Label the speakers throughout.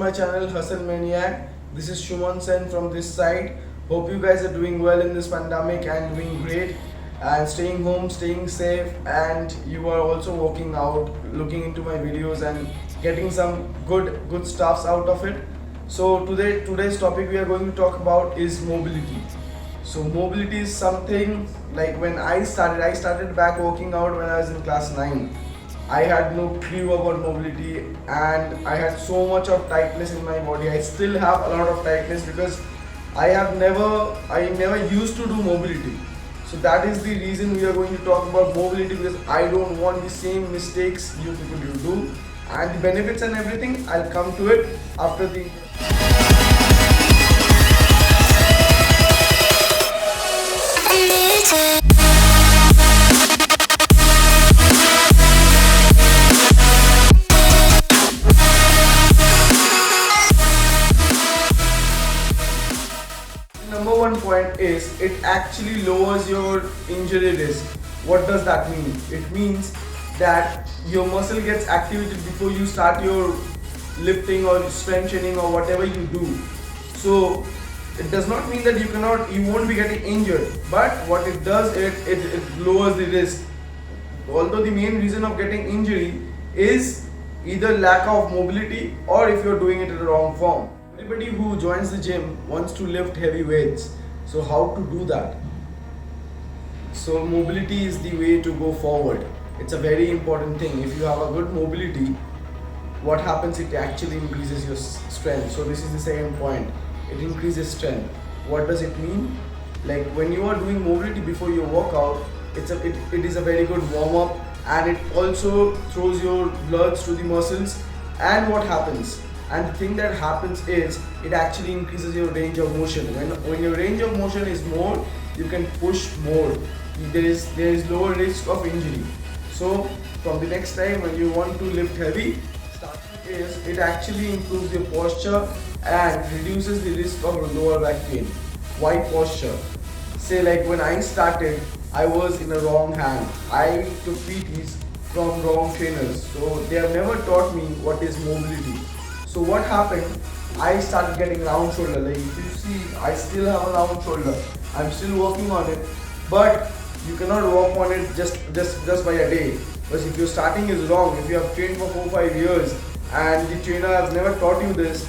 Speaker 1: my channel Hustle Maniac. This is Shuman Sen from this side. Hope you guys are doing well in this pandemic and doing great and staying home, staying safe, and you are also working out, looking into my videos and getting some good stuffs out of it. So today's topic we are going to talk about is mobility. So mobility is something like when I started back working out when I was in class 9. I had no clue about mobility and I had so much of tightness in my body. I still have a lot of tightness because I never used to do mobility. So that is the reason we are going to talk about mobility, because I don't want the same mistakes you people do. And the benefits and everything, I'll come to it after the number one point is it actually lowers your injury risk. What does that mean? It means that your muscle gets activated before you start your lifting or strength training or whatever you do. So it does not mean that you won't be getting injured, but what it does, it lowers the risk. Although the main reason of getting injury is either lack of mobility or if you're doing it in the wrong form. Everybody who joins the gym wants to lift heavy weights. So how to do that? So mobility is the way to go forward. It's a very important thing. If you have a good mobility, what happens? It actually increases your strength. So this is the second point. It increases strength. What does it mean? Like when you are doing mobility before your workout, it is a very good warm up, and it also throws your bloods to the muscles. And what happens? And the thing that happens is it actually increases your range of motion. When your range of motion is more, you can push more. There is lower risk of injury. So from the next time when you want to lift heavy, it actually improves your posture and reduces the risk of lower back pain. Why posture? Say like when I started, I was in a wrong hand. I took PTs from wrong trainers. So they have never taught me what is mobility. So what happened? I started getting round shoulder. Like if you see, I still have a round shoulder. I'm still working on it, but you cannot work on it just by a day. Because if your starting is wrong, if you have trained for 4-5 years and the trainer has never taught you this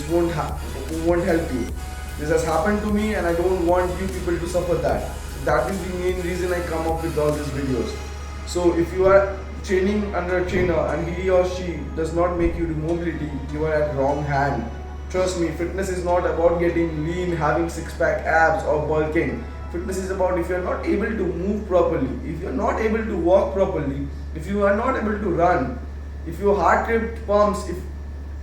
Speaker 1: won't help you. This has happened to me and I don't want you people to suffer that. That is the main reason I come up with all these videos. So if you are training under a trainer and he or she does not make you do mobility, you are at wrong hand. Trust me, fitness is not about getting lean, having six-pack abs or bulking. Fitness is about if you are not able to move properly, if you are not able to walk properly, if you are not able to run, if your heart rate pumps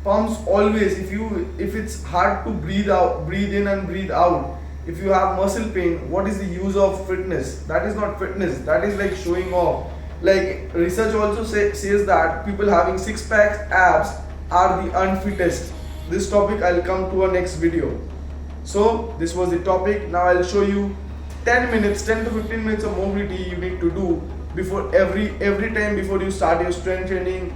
Speaker 1: always, if it's hard to breathe in and breathe out, if you have muscle pain, what is the use of fitness? That is not fitness. That is like showing off. Like research also says that people having six-pack abs are the unfittest. This topic I'll come to a next video. So this was the topic. Now I'll show you 10 to 15 minutes of mobility you need to do before every time before you start your strength training,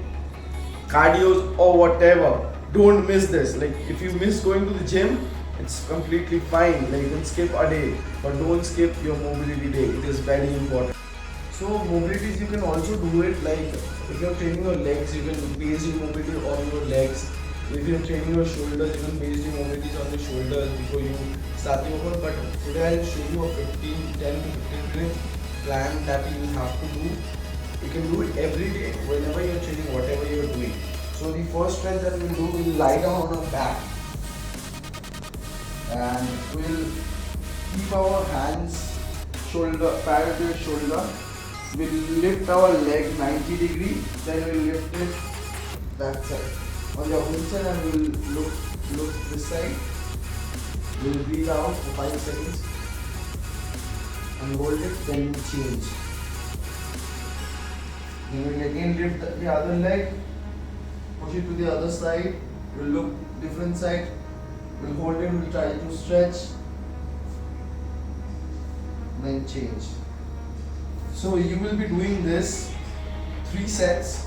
Speaker 1: cardios or whatever. Don't miss this. Like if you miss going to the gym, it's completely fine. Like you can skip a day, but don't skip your mobility day. It is very important. So mobilities you can also do it like if you're training your legs, you can base your mobility on your legs. If you're training your shoulders, you can base your mobilities on the shoulders before you start your workout. But today I'll show you a 10 to 15 minute plan that you have to do. You can do it every day whenever you're training, whatever you're doing. So the first stretch that we'll do, we'll lie down on our back and we'll keep our hands parallel to your shoulder. We'll lift our leg 90 degrees, then we'll lift it that side. On the opposite side, and we'll look this side. We'll breathe out for 5 seconds and hold it, then we'll change. Then we'll again lift the other leg, push it to the other side. We'll look different side. We'll hold it, we'll try to stretch, then change. So you will be doing this 3 sets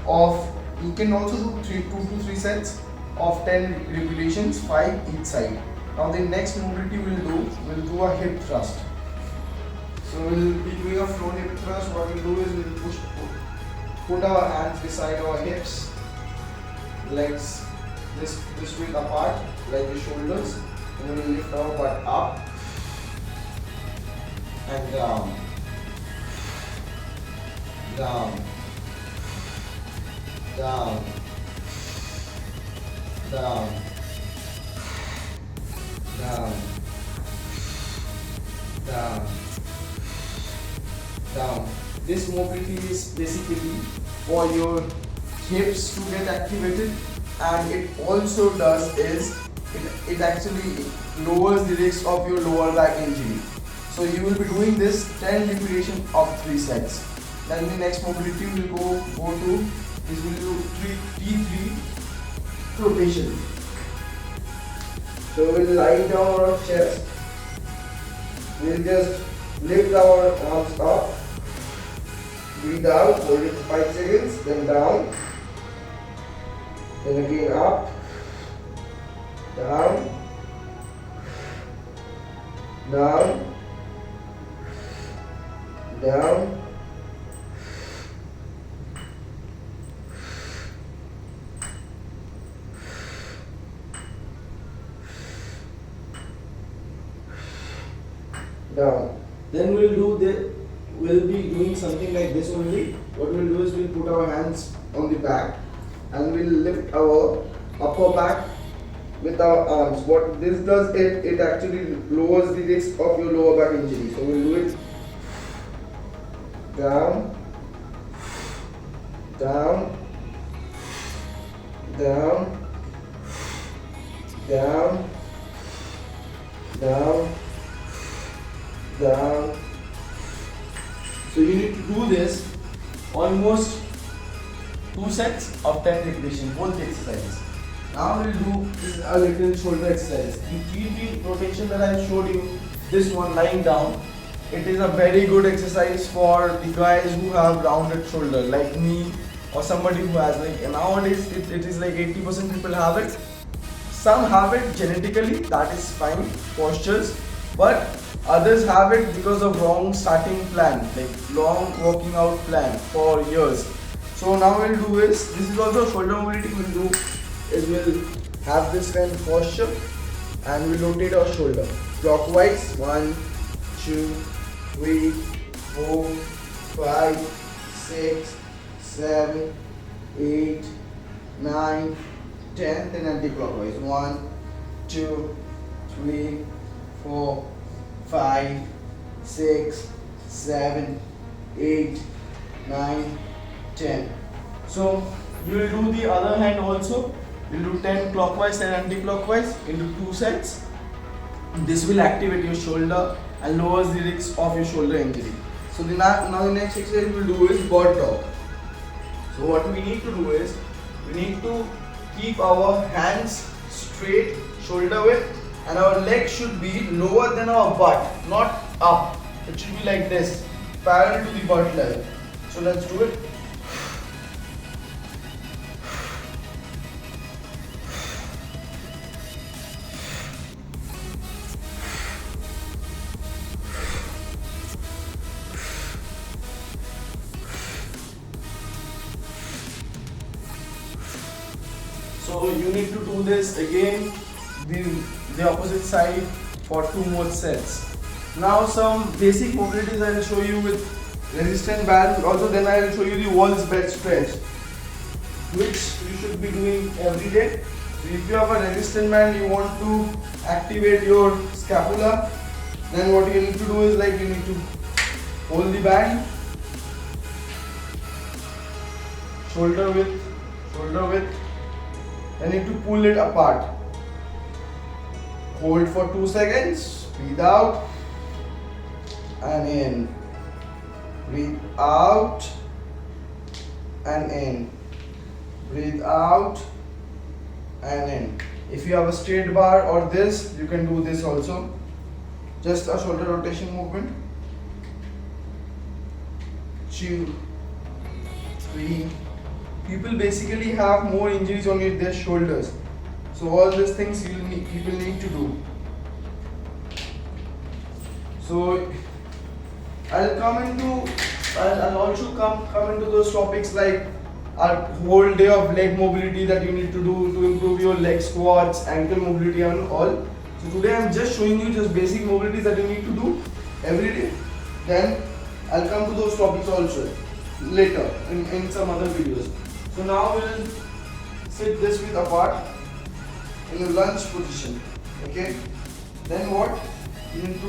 Speaker 1: of, you can also do 2 to 3 sets of 10 repetitions, 5 each side. Now the next mobility we'll do a hip thrust. So we'll be doing a floor hip thrust. What we'll do is we'll put our hands beside our hips, legs this way apart like the shoulders, and we'll lift our butt up and down, down, down, down, down, down, down. This mobility is basically for your hips to get activated, and it also does is it actually lowers the risk of your lower back injury. So you will be doing this 10 repetition of 3 sets. Then the next mobility will go to is we'll do T3 rotation. So we'll lie down on our chest. We'll just lift our arms up. Breathe out, hold it for 5 seconds, then down, then again up, down, down, down, down. Then we'll be doing something like this only. What we'll do is we'll put our hands on the back and we'll lift our upper back with our arms. What this does, it actually lowers the risk of your lower back injury. So we'll do it down, down, down, down, down, down. So you need to do this almost 2 sets of 10 repetitions, both exercises. Now we'll do this a little shoulder exercise. The T3 rotation that I showed you, this one lying down, it is a very good exercise for the guys who have rounded shoulder like me or somebody who has like nowadays it is like 80% people have it. Some have it genetically, that is fine, postures, but others have it because of wrong starting plan, like long working out plan for years. So now we'll do is, this is also shoulder mobility. We'll do is we'll have this kind of posture and we'll rotate our shoulder clockwise. 1, 2, 3, 4, 5, 6, 7, 8, 9, 10, then anti-clockwise. 1, 2, 3, 4, 5, 6, 7, 8, 9, 10. So you will do the other hand also. You will do 10 clockwise and anti-clockwise into 2 sets. This will activate your shoulder and lowers the risk of your shoulder injury. So now the next exercise we will do is bird dog. So what we need to do is we need to keep our hands straight, shoulder width, and our legs should be lower than our butt, not up. It should be like this, parallel to the butt level. So let's do it. So you need to do this again, the opposite side for 2 more sets. Now some basic mobilities I will show you with resistance band. Also then I will show you the wall's bed stretch, which you should be doing every day. So if you have a resistance band, you want to activate your scapula, then what you need to do is like you need to hold the band, shoulder width, and need to pull it apart. Hold for 2 seconds, breathe out and in, breathe out and in, breathe out and in. If you have a straight bar or this, you can do this also. Just a shoulder rotation movement. 2, 3. People basically have more injuries on their shoulders. So all these things you will need to do. So I'll also come into those topics like a whole day of leg mobility that you need to do to improve your leg squats, ankle mobility and all. So today I'm just showing you just basic mobilities that you need to do every day. Then I'll come to those topics also later in some other videos. So now we'll sit this with apart in a lunge position. Okay. Then what? You need to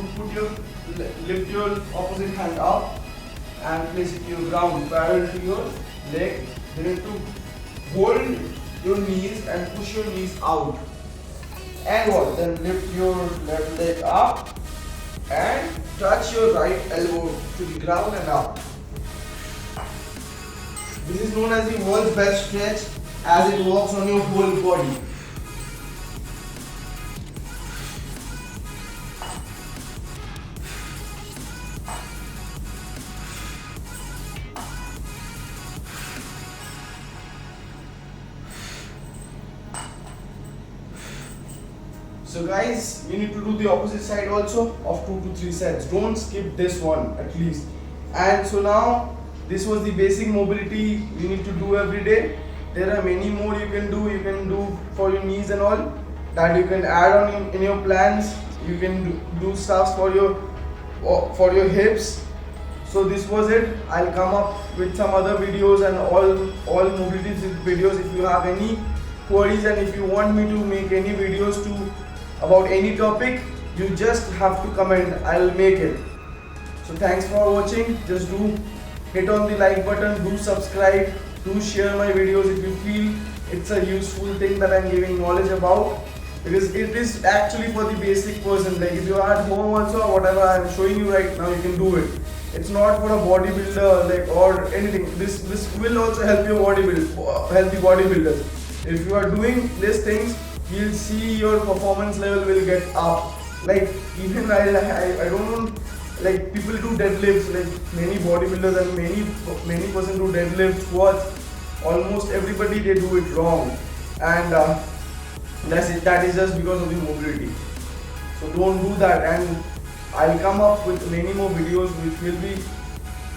Speaker 1: lift your opposite hand up and place it to your ground parallel to your leg. You need to hold your knees and push your knees out. And what? Then lift your left leg up and touch your right elbow to the ground and up. This is known as the world's best stretch as it works on your whole body. So guys, you need to do the opposite side also of 2 to 3 sets. Don't skip this one at least. And so now this was the basic mobility you need to do every day. There are many more you can do. You can do for your knees and all that you can add on in your plans. You can do stuff for your hips. So this was it. I'll come up with some other videos and all mobility videos. If you have any queries and if you want me to make any videos about any topic, you just have to comment. I'll make it. So thanks for watching. Just do hit on the like button, do subscribe, do share my videos if you feel it's a useful thing that I'm giving knowledge about, because it is actually for the basic person. Like if you are at home also, whatever I'm showing you right now, you can do it. It's not for a bodybuilder like or anything. This will also help your bodybuilders. If you are doing these things, you'll see your performance level will get up. Like even I don't know, like people do deadlifts, like many bodybuilders and many person do deadlifts, squats. Almost everybody they do it wrong, and that's it. That is just because of the mobility. So don't do that. And I'll come up with many more videos which will be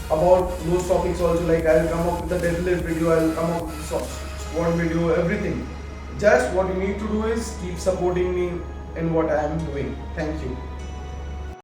Speaker 1: about those topics also. Like I'll come up with a deadlift video, I'll come up with a squat video, everything. Just what you need to do is keep supporting me in what I am doing. Thank you.